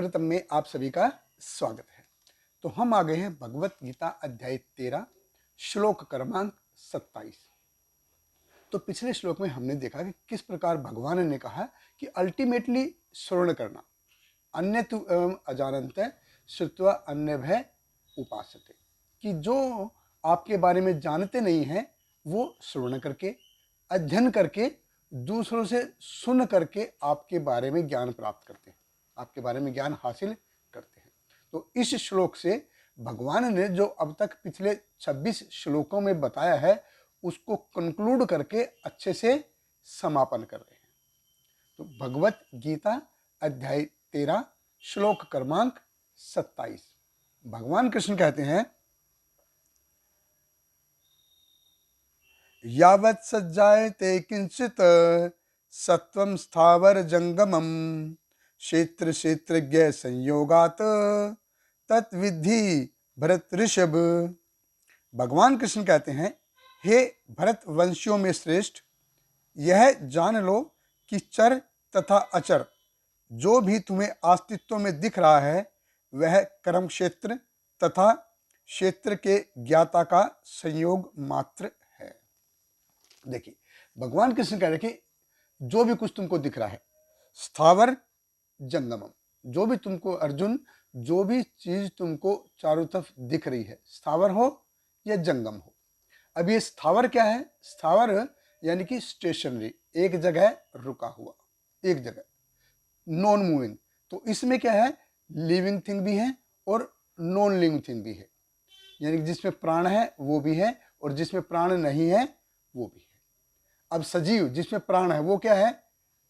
भागवतम में आप सभी का स्वागत है। तो हम आ गए हैं भगवत गीता अध्याय 13 श्लोक क्रमांक 27। तो पिछले श्लोक में हमने देखा कि किस प्रकार भगवान ने कहा कि अल्टीमेटली श्रवण करना, अन्य तु एवं अजानंत श्रुत्वा अन्य भय उपासते, कि जो आपके बारे में जानते नहीं हैं वो श्रवण करके, अध्ययन करके, दूसरों से सुन करके आपके बारे में ज्ञान प्राप्त करते हैं, आपके बारे में ज्ञान हासिल करते हैं। तो इस श्लोक से भगवान ने जो अब तक पिछले 26 श्लोकों में बताया है उसको कंक्लूड करके अच्छे से समापन कर रहे हैं। तो भगवत गीता अध्याय 13 श्लोक क्रमांक 27 भगवान कृष्ण कहते हैं, यावत् सज्जायते किंचित सत्वं स्थावर जंगमम क्षेत्र क्षेत्रज्ञ संयोगात तत्विद्धि भरत ऋषभ। भगवान कृष्ण कहते हैं, हे भरत वंशियों में श्रेष्ठ, यह जान लो कि चर तथा अचर जो भी तुम्हें अस्तित्व में दिख रहा है वह कर्म क्षेत्र तथा क्षेत्र के ज्ञाता का संयोग मात्र है। देखिए, भगवान कृष्ण कह रहे कि जो भी कुछ तुमको दिख रहा है, स्थावर जंगमम, जो भी तुमको अर्जुन, जो भी चीज तुमको चारों तरफ दिख रही है, स्थावर हो या जंगम हो। अब ये स्थावर क्या है? स्थावर यानी कि स्टेशनरी, एक जगह रुका हुआ, एक जगह, नॉन मूविंग। तो इसमें क्या है? लिविंग थिंग भी है और नॉन लिविंग थिंग भी है, यानी जिसमें प्राण है वो भी है और जिसमें प्राण नहीं है वो भी है। अब सजीव जिसमें प्राण है वो क्या है?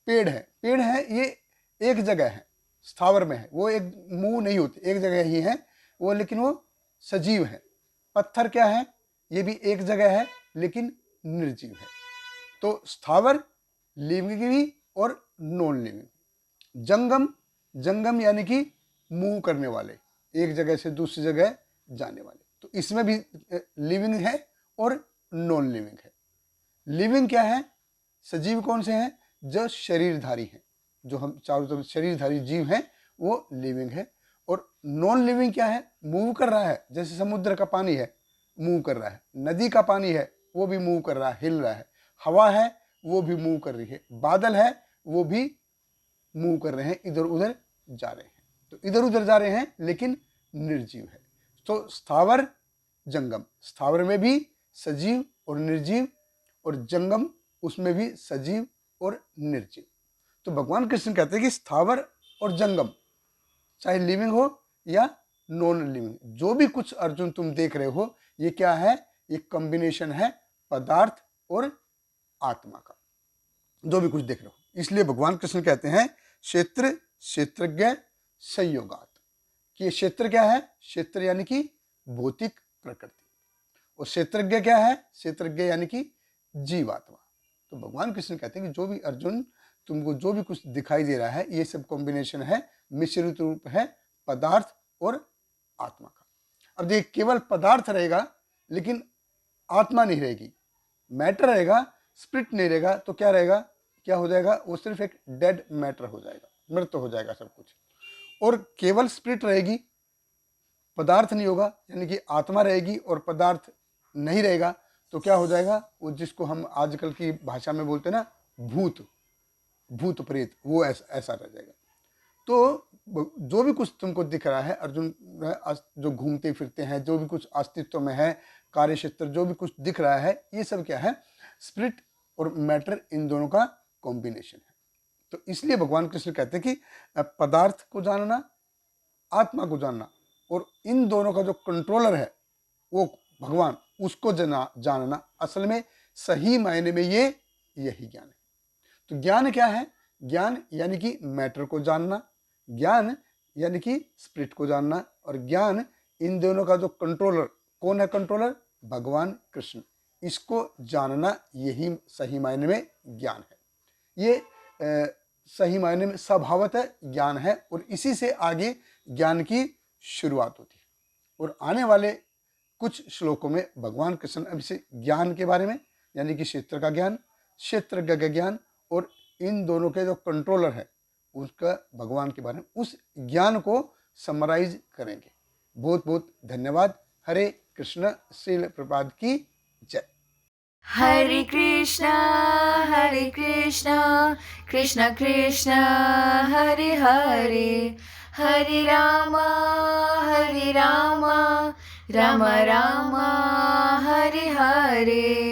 पेड़ है। पेड़ है, ये एक जगह है, स्थावर में है, वो एक मूव नहीं होती, एक जगह ही है वो, लेकिन वो सजीव है। पत्थर क्या है? ये भी एक जगह है लेकिन निर्जीव है। तो स्थावर लिविंग भी और नॉन लिविंग। जंगम, जंगम यानी कि मूव करने वाले, एक जगह से दूसरी जगह जाने वाले। तो इसमें भी लिविंग है और नॉन लिविंग है। लिविंग क्या है? सजीव कौन से हैं? जो शरीरधारी हैं, जो हम चारों तरफ शरीरधारी जीव हैं वो लिविंग है। और नॉन लिविंग क्या है? मूव कर रहा है, जैसे समुद्र का पानी है, मूव कर रहा है। नदी का पानी है, वो भी मूव कर रहा है, हिल रहा है। हवा है, वो भी मूव कर रही है। बादल है, वो भी मूव कर रहे हैं, इधर उधर जा रहे हैं। तो इधर उधर जा रहे हैं लेकिन निर्जीव है। तो स्थावर जंगम, स्थावर में भी सजीव और निर्जीव, और जंगम उसमें भी सजीव और निर्जीव। तो भगवान कृष्ण कहते हैं कि स्थावर और जंगम, चाहे लिविंग हो या नॉन लिविंग, जो भी कुछ अर्जुन तुम देख रहे हो, ये क्या है? ये कॉम्बिनेशन है पदार्थ और आत्मा का, जो भी कुछ देख रहे हो। इसलिए भगवान कृष्ण कहते हैं क्षेत्र क्षेत्रज्ञ संयोगात, कि ये क्षेत्र क्या है? क्षेत्र यानी कि भौतिक प्रकृति, और क्षेत्रज्ञ क्या है? क्षेत्रज्ञ यानी कि जीवात्मा। तो भगवान कृष्ण कहते हैं कि जो भी अर्जुन तुमको जो भी कुछ दिखाई दे रहा है, ये सब कॉम्बिनेशन है, मिश्रित रूप है पदार्थ और आत्मा का। अब देखिए, केवल पदार्थ रहेगा लेकिन आत्मा नहीं रहेगी, मैटर रहेगा, स्पिरिट नहीं रहेगा, तो क्या रहेगा? क्या हो जाएगा? वो सिर्फ एक डेड मैटर हो जाएगा, मृत हो जाएगा सब कुछ। और केवल स्पिरिट रहेगी, पदार्थ नहीं होगा, यानी कि आत्मा रहेगी और पदार्थ नहीं रहेगा, तो क्या हो जाएगा? वो जिसको हम आजकल की भाषा में बोलते हैं ना, भूत, भूत प्रेत, वो ऐसा रह जाएगा। तो जो भी कुछ तुमको दिख रहा है अर्जुन, जो घूमते फिरते हैं, जो भी कुछ अस्तित्व में है, कार्य क्षेत्र, जो भी कुछ दिख रहा है, ये सब क्या है? स्पिरिट और मैटर, इन दोनों का कॉम्बिनेशन है। तो इसलिए भगवान कृष्ण कहते हैं कि पदार्थ को जानना, आत्मा को जानना, और इन दोनों का जो कंट्रोलर है वो भगवान, उसको जानना, असल में सही मायने में ये यही ज्ञान है। तो ज्ञान क्या है? ज्ञान यानी कि मैटर को जानना, ज्ञान यानी कि स्पिरिट को जानना, और ज्ञान, इन दोनों का जो कंट्रोलर, कौन है कंट्रोलर? भगवान कृष्ण। इसको जानना, यही सही मायने में ज्ञान है। ये सही मायने में स्वभावत ज्ञान है, और इसी से आगे ज्ञान की शुरुआत होती है। और आने वाले कुछ श्लोकों में भगवान कृष्ण अब इसे ज्ञान के बारे में, यानी कि क्षेत्र का ज्ञान, क्षेत्रज्ञ का ज्ञान, और इन दोनों के जो कंट्रोलर है उसका भगवान के बारे में उस ज्ञान को समराइज करेंगे। बहुत बहुत धन्यवाद। हरे कृष्ण। श्रील प्रभुपाद की जय। Hare Krishna, Hare Krishna, Krishna Krishna, Hare Hare, Hare Rama, Hare Rama, Rama Rama, Hare Hare.